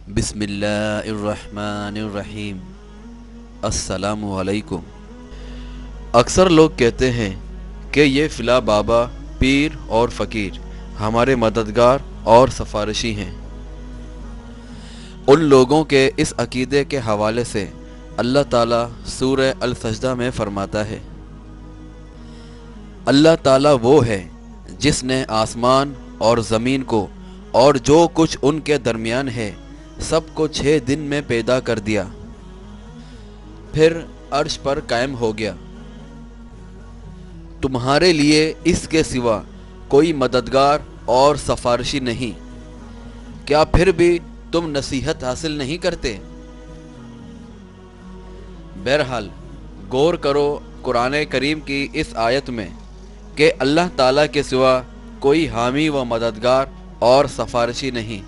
बिस्मिल्लाहिर्रहमानिर्रहीम। अस्सलामु अलैकुम। अक्सर लोग कहते हैं कि ये फ़िला बाबा, पीर और फ़कीर हमारे मददगार और सफ़ारिशी हैं। उन लोगों के इस अक़ीदे के हवाले से अल्लाह ताला सूरह अल-सजदा में फ़रमाता है, अल्लाह ताला वो है जिसने आसमान और ज़मीन को और जो कुछ उनके दरमियान है सब को 6 दिन में पैदा कर दिया, फिर अर्श पर कायम हो गया। तुम्हारे लिए इसके सिवा कोई मददगार और सफ़ारिशी नहीं, क्या फिर भी तुम नसीहत हासिल नहीं करते? बहरहाल गौर करो कुरान करीम की इस आयत में कि अल्लाह ताला के सिवा कोई हामी व मददगार और सफ़ारिशी नहीं।